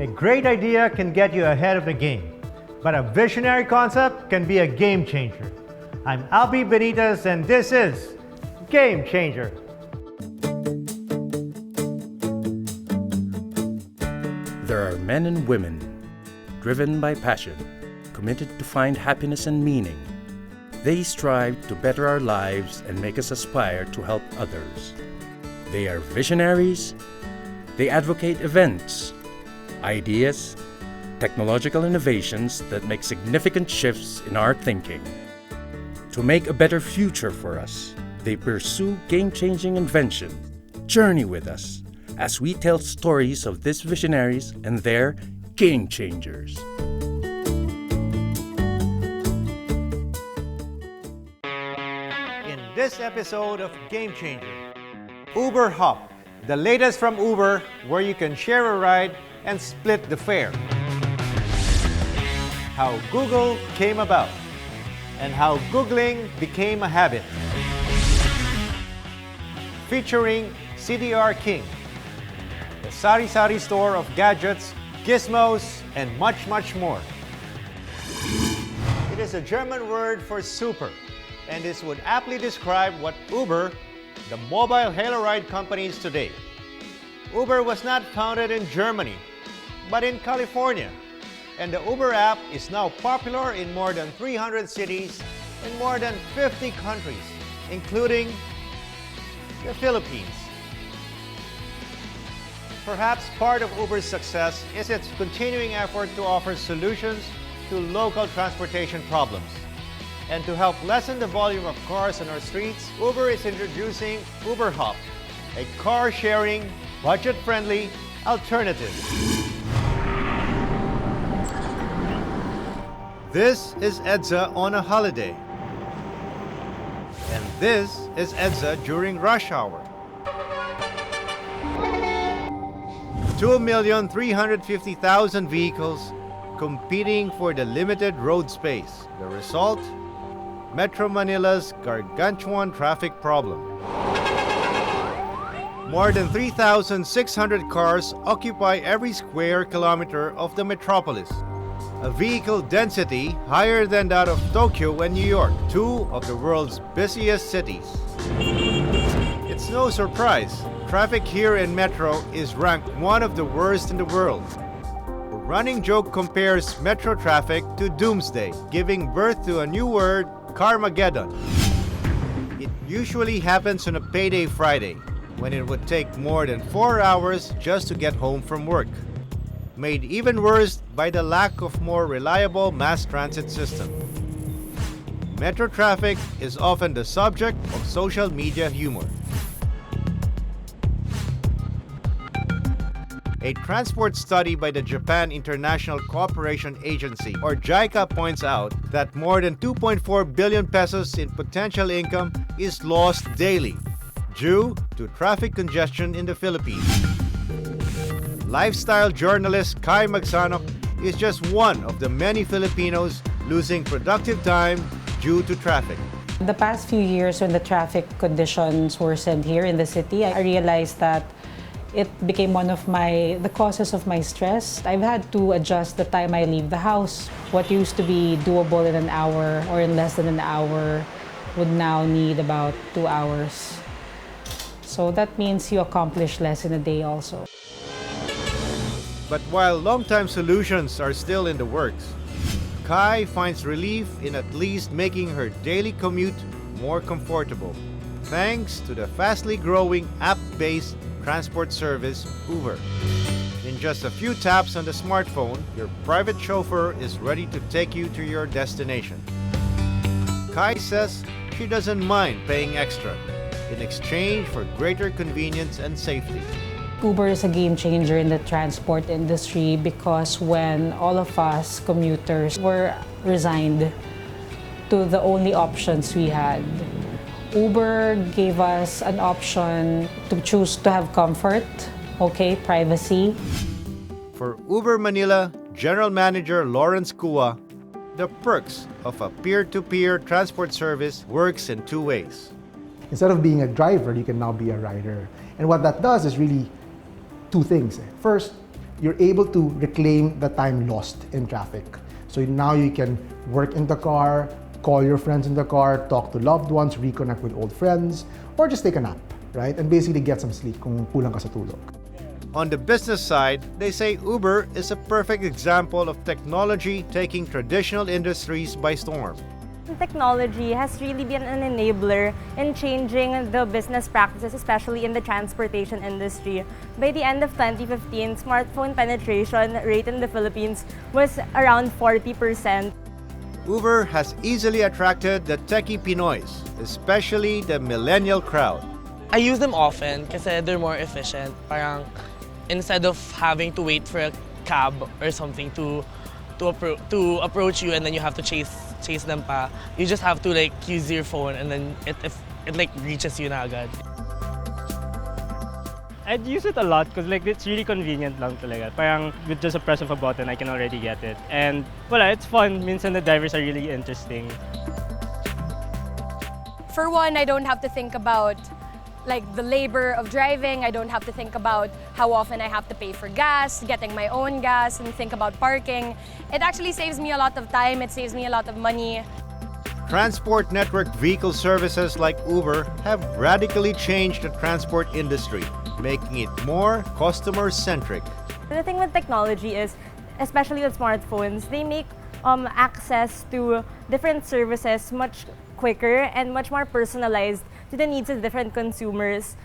A great idea can get you ahead of the game, but a visionary concept can be a game changer. I'm Albie Benitez, and this is Game Changer. There are men and women driven by passion, committed to find happiness and meaning. They strive to better our lives and make us aspire to help others. They are visionaries. They advocate events, ideas, technological innovations that make significant shifts in our thinking. To make a better future for us, they pursue game-changing invention. Journey with us as we tell stories of these visionaries and their game changers. In this episode of Game Changer, Uber Hop, the latest from Uber, where you can share a ride and split the fare. How Google came about, and how Googling became a habit. Featuring CDR King, the sari-sari store of gadgets, gizmos, and much more. It is a German word for super, and this would aptly describe what Uber, the mobile hail ride company, is today. Uber was not founded in Germany, but in California, and the Uber app is now popular in more than 300 cities in more than 50 countries, including the Philippines. Perhaps part of Uber's success is its continuing effort to offer solutions to local transportation problems. And to help lessen the volume of cars on our streets, Uber is introducing Uber Hop, a car-sharing, budget-friendly alternative. This is Edsa on a holiday. And this is Edsa during rush hour. 2,350,000 vehicles competing for the limited road space. The result? Metro Manila's gargantuan traffic problem. More than 3,600 cars occupy every square kilometer of the metropolis. A vehicle density higher than that of Tokyo and New York, two of the world's busiest cities. It's no surprise, traffic here in Metro is ranked one of the worst in the world. The running joke compares Metro traffic to doomsday, giving birth to a new word, Carmageddon. It usually happens on a payday Friday, when it would take more than 4 hours just to get home from work. Made even worse by the lack of more reliable mass transit system. Metro traffic is often the subject of social media humor. A transport study by the Japan International Cooperation Agency, or JICA, points out that more than 2.4 billion pesos in potential income is lost daily due to traffic congestion in the Philippines. Lifestyle journalist Kai Magsanok is just one of the many Filipinos losing productive time due to traffic. The past few years, when the traffic conditions worsened here in the city, I realized that it became one of the causes of my stress. I've had to adjust the time I leave the house. What used to be doable in an hour or in less than an hour would now need about 2 hours. So that means you accomplish less in a day also. But while long-time solutions are still in the works, Kai finds relief in at least making her daily commute more comfortable, thanks to the fastly growing app-based transport service, Uber. In just a few taps on the smartphone, your private chauffeur is ready to take you to your destination. Kai says she doesn't mind paying extra in exchange for greater convenience and safety. Uber is a game changer in the transport industry because when all of us commuters were resigned to the only options we had, Uber gave us an option to choose to have comfort, privacy. For Uber Manila General Manager Lawrence Kua, the perks of a peer-to-peer transport service works in two ways. Instead of being a driver, you can now be a rider. And what that does is really two things. First, you're able to reclaim the time lost in traffic. So now you can work in the car, call your friends in the car, talk to loved ones, reconnect with old friends, or just take a nap, right? And basically get some sleep kung kulang ka sa tulog. On the business side, they say Uber is a perfect example of technology taking traditional industries by storm. Technology has really been an enabler in changing the business practices, especially in the transportation industry. By the end of 2015, smartphone penetration rate in the Philippines was around 40%. Uber has easily attracted the techie Pinoys, especially the millennial crowd. I use them often kasi they're more efficient. Parang instead of having to wait for a cab or something to approach you and then you have to chase them pa, you just have to like use your phone and then it like reaches you na agad. I'd use it a lot because like it's really convenient lang talaga. Parang with just a press of a button, I can already get it. And wala, it's fun. Minsan the drivers are really interesting. For one, I don't have to think about like the labor of driving. I don't have to think about how often I have to pay for gas, getting my own gas, and think about parking. It actually saves me a lot of time. It saves me a lot of money. Transport network vehicle services like Uber have radically changed the transport industry, making it more customer-centric. The thing with technology is, especially with smartphones, they make access to different services much quicker and much more personalized to the needs of different consumers.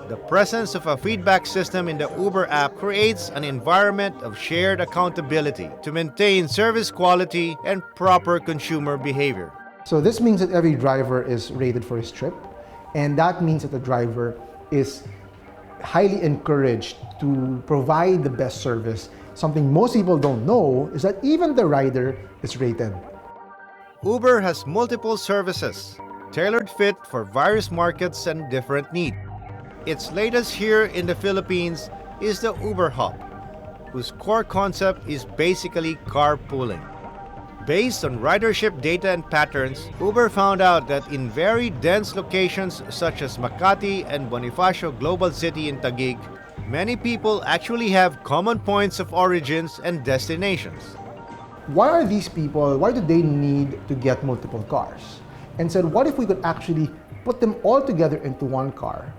The presence of a feedback system in the Uber app creates an environment of shared accountability to maintain service quality and proper consumer behavior. So this means that every driver is rated for his trip, and that means that the driver is highly encouraged to provide the best service. Something most people don't know is that even the rider is rated. Uber has multiple services, tailored fit for various markets and different needs. Its latest here in the Philippines is the Uber Hop, whose core concept is basically carpooling. Based on ridership data and patterns, Uber found out that in very dense locations such as Makati and Bonifacio Global City in Taguig, many people actually have common points of origins and destinations. Why do they need to get multiple cars? And said, what if we could actually put them all together into one car?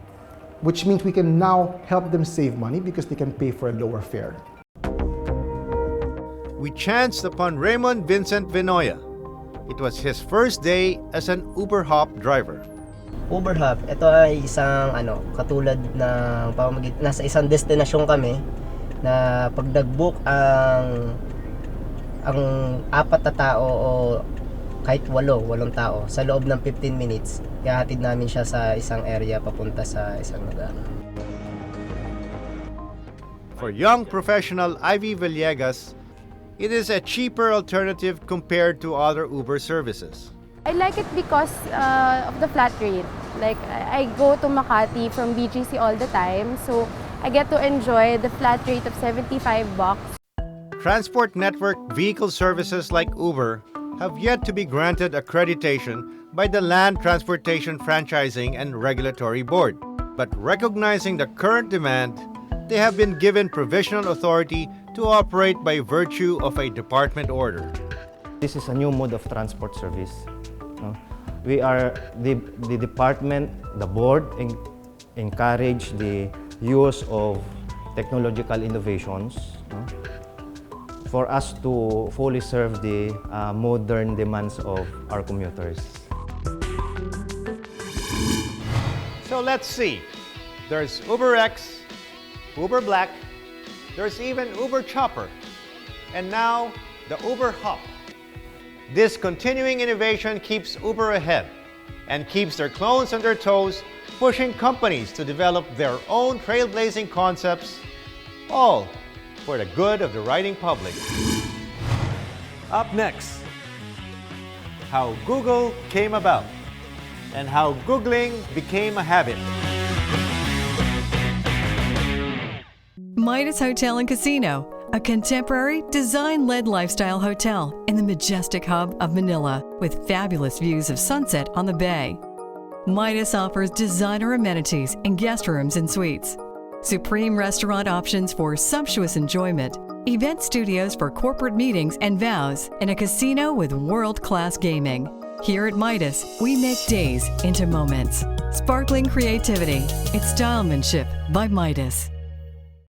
Which means we can now help them save money because they can pay for a lower fare. We chanced upon Raymond Vincent Vinoya. It was his first day as an Uber Hop driver. Uber Hop, ito ay isang katulad ng nasa isang destinasyon kami na pag nag-book ang apat na tao o kahit walong tao sa loob ng 15 minutes, ihahatid namin siya sa isang area papunta sa isang lugar. For young professional Ivy Villegas, it is a cheaper alternative compared to other Uber services. I like it because of the flat rate. Like, I go to Makati from BGC all the time, so I get to enjoy the flat rate of $75. Transport network vehicle services like Uber have yet to be granted accreditation by the Land Transportation Franchising and Regulatory Board. But recognizing the current demand, they have been given provisional authority to operate by virtue of a department order. This is a new mode of transport service. We are the department, the board encourage the use of technological innovations for us to fully serve the modern demands of our commuters. So let's see. There's UberX, Uber Black, there's even Uber Chopper, and now the Uber Hop. This continuing innovation keeps Uber ahead and keeps their clones on their toes, pushing companies to develop their own trailblazing concepts, all for the good of the riding public. Up next, how Google came about and how Googling became a habit. Midas Hotel and Casino, a contemporary, design-led lifestyle hotel in the majestic hub of Manila with fabulous views of sunset on the bay. Midas offers designer amenities and guest rooms and suites. supreme restaurant options for sumptuous enjoyment, event studios for corporate meetings and vows, and a casino with world-class gaming. Here at Midas, we make days into moments. Sparkling creativity. It's stylemanship by Midas.